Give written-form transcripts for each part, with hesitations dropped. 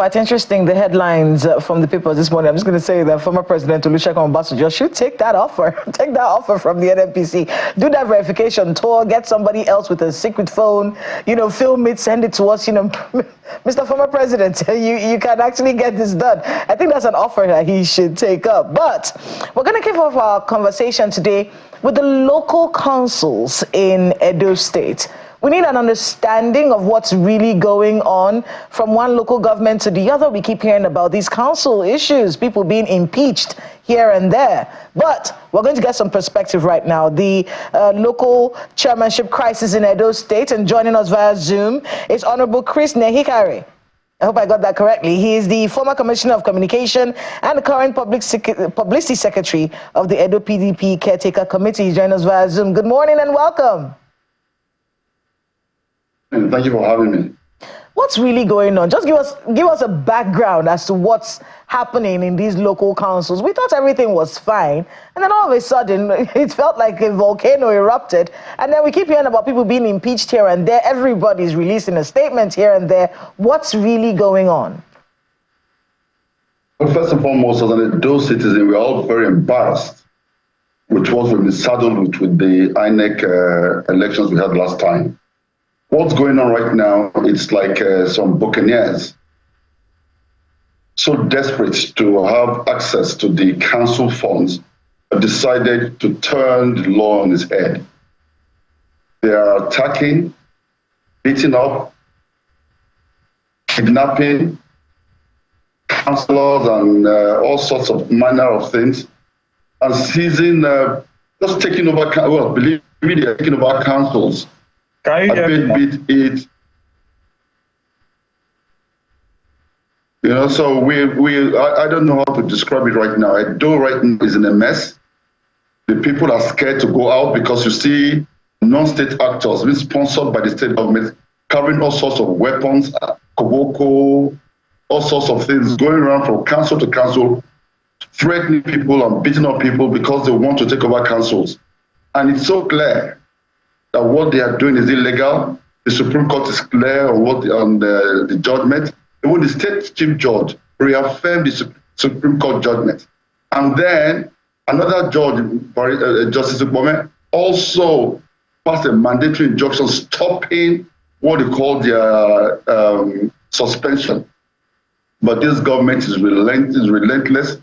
Quite interesting, the headlines from the papers this morning. I'm just going to say that former President Olusegun Obasanjo should take that offer. Take that offer from the NNPC. Do that verification tour, get somebody else with a secret phone, film it, send it to us, Mr. Former President, you can actually get this done. I think that's an offer that he should take up. But we're going to kick off our conversation today with the local councils in Edo State. We need an understanding of what's really going on from one local government to the other. We keep hearing about these council issues, people being impeached here and there. But we're going to get some perspective right now. The local chairmanship crisis in Edo State, and joining us via Zoom is Honorable Chris Nehikare. I hope I got that correctly. He is the former Commissioner of Communication and the current Publicity Secretary of the Edo PDP Caretaker Committee. He's joining us via Zoom. Good morning and welcome. Thank you for having me. What's really going on? Just give us a background as to what's happening in these local councils. We thought everything was fine, and then all of a sudden it felt like a volcano erupted, and then we keep hearing about people being impeached here and there. Everybody's releasing a statement here and there. What's really going on? Well, first and foremost, as an Edo citizen, we're all very embarrassed with what we've been saddled with the INEC elections we had last time. What's going on right now, it's like some buccaneers so desperate to have access to the council funds have decided to turn the law on its head. They are attacking, beating up, kidnapping councillors and all sorts of manner of things, and seizing, just taking over, well, believe me, they're taking over councils. Can you hear me? So I don't know how to describe it right now. Edo right now is in a mess. The people are scared to go out because you see non-state actors being sponsored by the state government, carrying all sorts of weapons, koboko, all sorts of things, going around from council to council, threatening people and beating up people because they want to take over councils. And it's so clear that what they are doing is illegal. The Supreme Court is clear on the judgment. Even the state chief judge reaffirmed the Supreme Court judgment. And then another judge, Justice Ubome, also passed a mandatory injunction stopping what they call their suspension. But this government is relentless,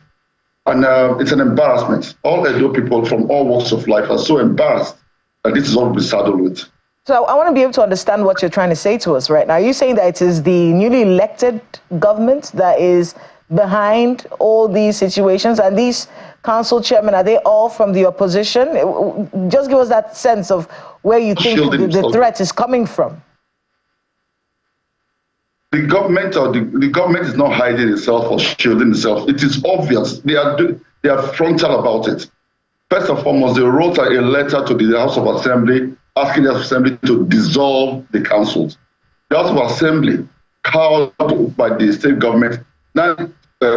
and it's an embarrassment. All Edo people from all walks of life are so embarrassed that this is all we saddled with. So I want to be able to understand what you're trying to say to us right now. Are you saying that it is the newly elected government that is behind all these situations, and these council chairmen, are they all from the opposition? Just give us that sense of where you think the threat is coming from. The government is not hiding itself or shielding itself. It is obvious. They are frontal about it. First and foremost, they wrote a letter to the House of Assembly asking the House of Assembly to dissolve the councils. The House of Assembly, cowed by the state government, now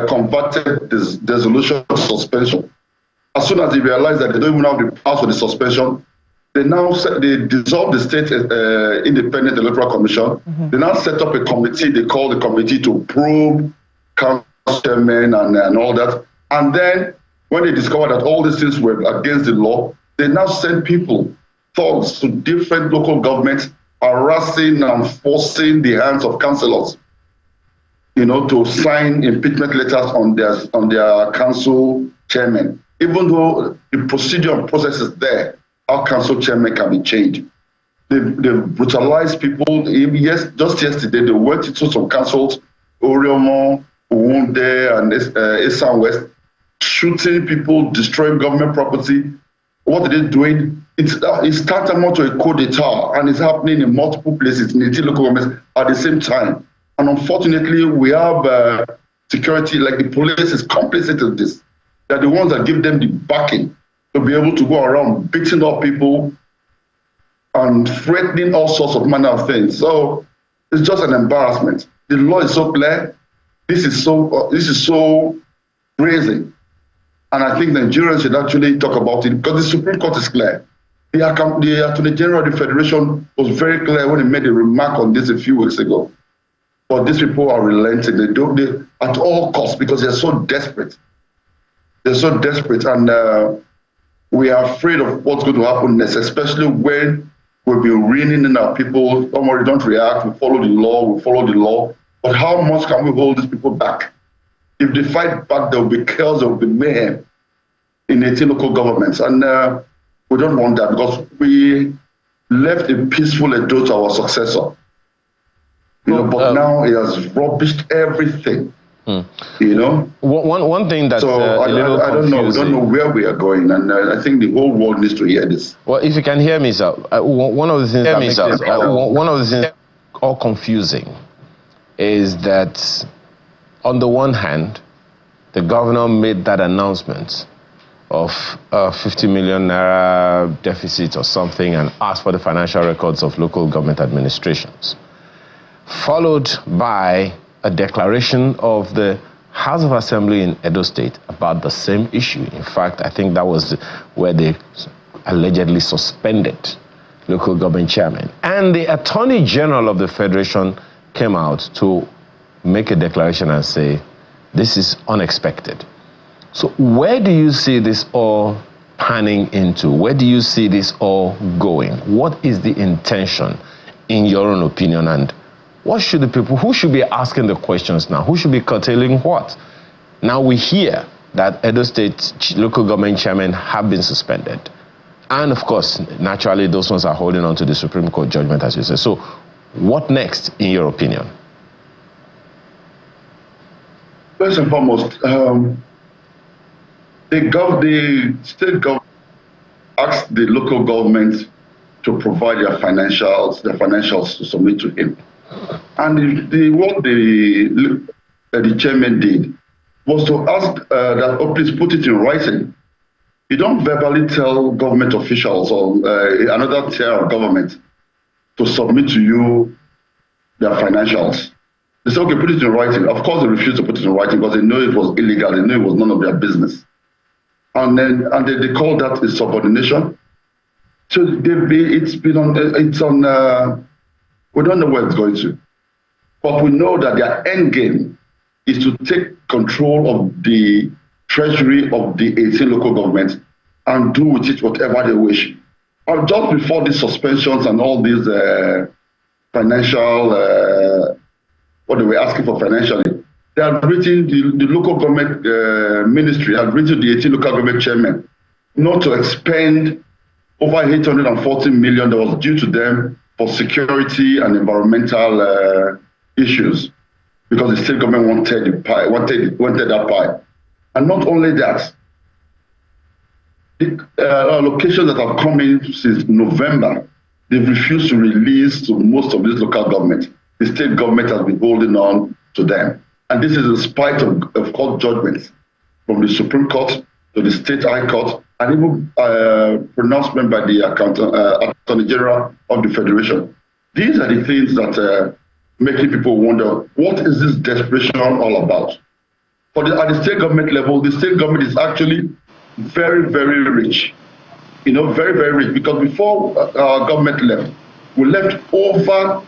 converted this resolution to suspension. As soon as they realized that they don't even have the power for the suspension, they dissolved the state independent electoral commission. Mm-hmm. They now set up a committee. They call the committee to probe council chairmen and all that. And then when they discovered that all these things were against the law, they now send people, thugs, to different local governments, harassing and forcing the hands of councillors, to sign impeachment letters on their council chairmen. Even though the procedure and process is there, our council chairman can be changed. They brutalized people. Yes, just yesterday they went into some councils, Oriomo, Uwunde, and Esan West, shooting people, destroying government property. What are they doing? It's tantamount to a coup d'etat, and it's happening in multiple places in 18 local governments at the same time. And unfortunately, we have security, like the police is complicit in this. They're the ones that give them the backing to be able to go around beating up people and threatening all sorts of manner of things. So it's just an embarrassment. The law is so clear. This is so crazy. And I think Nigerians should actually talk about it because the Supreme Court is clear. The Attorney General of the Federation was very clear when he made a remark on this a few weeks ago. But these people are relenting. They do it at all costs because they're so desperate. They're so desperate, and we are afraid of what's going to happen next, especially when we've been reining in our people. Don't worry, don't react. We follow the law. But how much can we hold these people back? If they fight back, there will be chaos, there will be mayhem in 18 local governments. And we don't want that because we left a peaceful Edo to our successor. But now he has rubbished everything. One thing that's so a little confusing. We don't know where we are going, and I think the whole world needs to hear this. Well, if you can hear me, sir, one of the things that makes one of the things all confusing is that on the one hand, the governor made that announcement of 50 million naira deficit or something and asked for the financial records of local government administrations, followed by a declaration of the House of Assembly in Edo State about the same issue. In fact, I think that was where they allegedly suspended local government chairmen. And the Attorney General of the Federation came out to make a declaration and say, this is unexpected. So where do you see this all panning into? Where do you see this all going? What is the intention, in your own opinion, and what should the people, who should be asking the questions now? Who should be curtailing what? Now we hear that Edo State local government chairmen have been suspended. And of course, naturally, those ones are holding on to the Supreme Court judgment, as you say. So what next, in your opinion? First and foremost, the state government asked the local government to provide their financials to submit to him. And what the chairman did was to ask that, oh, please put it in writing. You don't verbally tell government officials or another tier of government to submit to you their financials. They said, okay, put it in writing. Of course, they refused to put it in writing because they know it was illegal. They knew it was none of their business. And then they call that a subordination. So we don't know where it's going to. But we know that their end game is to take control of the treasury of the 18 local governments and do with it whatever they wish. And just before these suspensions and all these financial, what they were asking for financially, they had written, the local government ministry had written the 18 local government chairmen not to expend over $840 million that was due to them for security and environmental issues, because the state government wanted that pie. And not only that, the allocations that have come in since November, they've refused to release to most of these local governments. The state government has been holding on to them. And this is in spite of court judgments from the Supreme Court to the State High Court, and even pronouncement by the Attorney General of the Federation. These are the things that making people wonder, what is this desperation all about? At the state government level, the state government is actually very, very rich. Very, very rich, because before our government left, we left over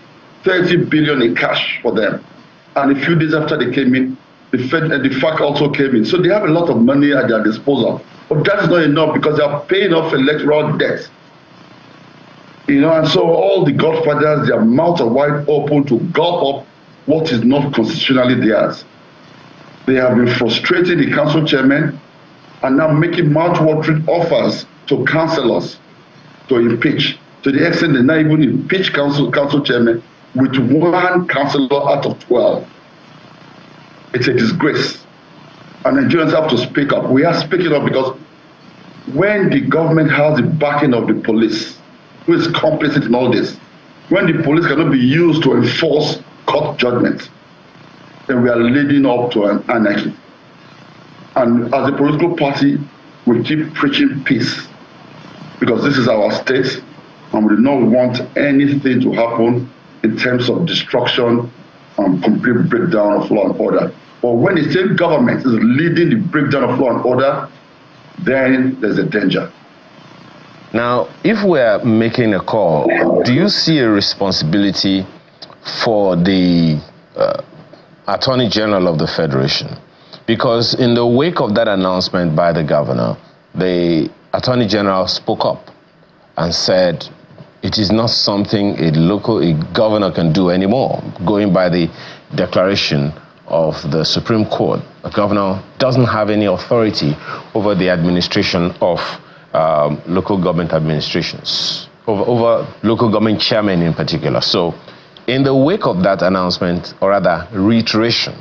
30 billion in cash for them. And a few days after they came in, the FAC also came in. So they have a lot of money at their disposal. But that's not enough because they are paying off electoral debt. And so all the godfathers, their mouths are wide open to gulp up what is not constitutionally theirs. They have been frustrating the council chairman and now making mouth-watering offers to councillors to impeach, to the extent they now even impeach council chairman with one councillor out of 12. It's a disgrace. And Nigerians have to speak up. We are speaking up because when the government has the backing of the police, who is complicit in all this, when the police cannot be used to enforce court judgments, then we are leading up to an anarchy. And as a political party, we keep preaching peace because this is our state and we do not want anything to happen in terms of destruction and complete breakdown of law and order. But when the state government is leading the breakdown of law and order, then there's a danger. Now, if we're making a call, do you see a responsibility for the Attorney General of the Federation, because in the wake of that announcement by the governor, the Attorney General spoke up and said it is not something a governor can do anymore, going by the declaration of the Supreme Court. A governor doesn't have any authority over the administration of local government administrations, over local government chairmen in particular. So in the wake of that announcement, or rather reiteration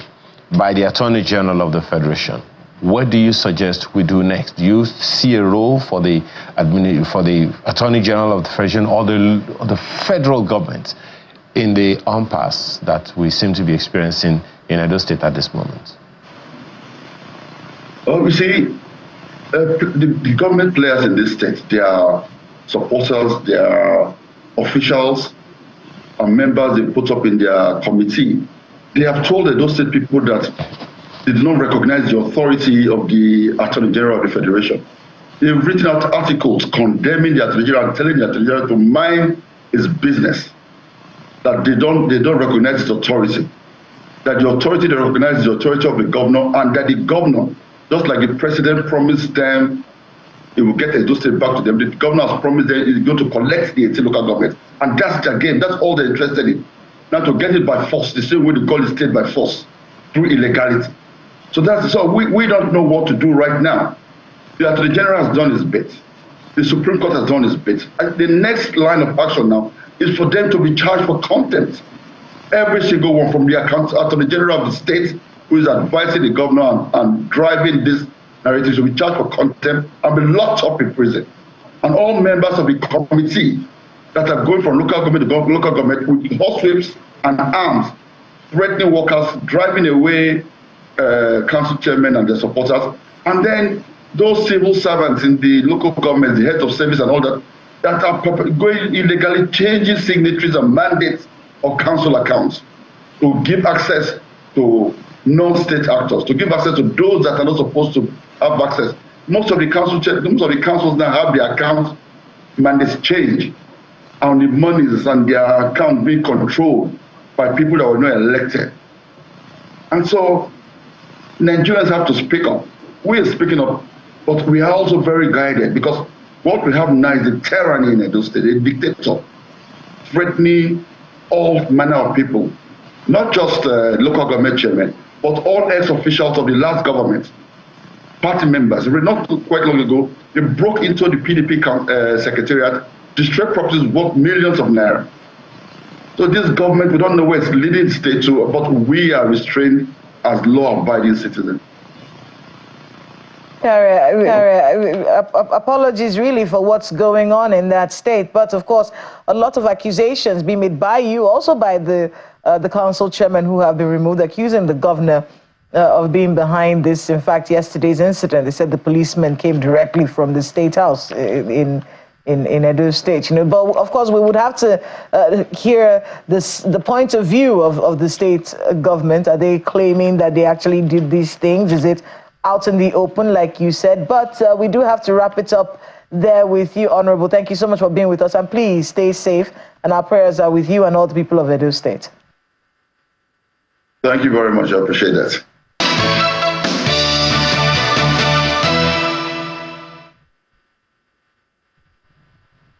by the Attorney General of the Federation, what do you suggest we do next? Do you see a role for the Attorney General of the Federation or the federal government in the impasse that we seem to be experiencing in Edo State at this moment? Well, we see the government players in this state, their supporters, their officials, and members they put up in their committee, they have told the Edo State people that they do not recognize the authority of the Attorney General of the Federation. They've written out articles condemning the Attorney General and telling the Attorney General to mind his business, that they don't recognize his authority, that the authority they recognize is the authority of the governor, and that the governor, just like the president promised them he will get Edo State back to them, the governor has promised them he's going to collect the 18 local government. And that's it again, that's all they're interested in. Now to get it by force, the same way they call the state by force, through illegality. So we don't know what to do right now. The Attorney General has done his bit. The Supreme Court has done his bit. And the next line of action now is for them to be charged for contempt. Every single one, from the Attorney General of the state, who is advising the governor and driving this narrative, should be charged for contempt and be locked up in prison. And all members of the committee that are going from local government to local government with horsewhips and arms, threatening workers, driving away council chairmen and their supporters, and then those civil servants in the local government, the heads of service and all that, that are going illegally, changing signatories and mandates of council accounts to give access to non-state actors, to give access to those that are not supposed to have access. Most of the councils now have their account mandates change, and the monies and their account being controlled by people that were not elected. And so Nigerians have to speak up. We are speaking up, but we are also very guided, because what we have now is a tyranny in Edo State, a dictator threatening all manner of people, not just local government chairmen, but all ex-officials of the last government, party members. Not quite long ago, they broke into the PDP secretariat, destroyed properties worth millions of naira. So this government, we don't know where it's leading the state to, but we are restrained as law-abiding citizens. Apologies really for what's going on in that state, but of course a lot of accusations being made by you, also by the council chairman who have been removed, accusing the governor of being behind this. In fact, yesterday's incident, they said the policemen came directly from the state house in Edo State, but of course we would have to hear the point of view of the state government. Are they claiming that they actually did these things? Is it out in the open, like you said? But we do have to wrap it up there with you, Honorable. Thank you so much for being with us, and please stay safe, and our prayers are with you and all the people of Edo State. Thank you very much. I appreciate that.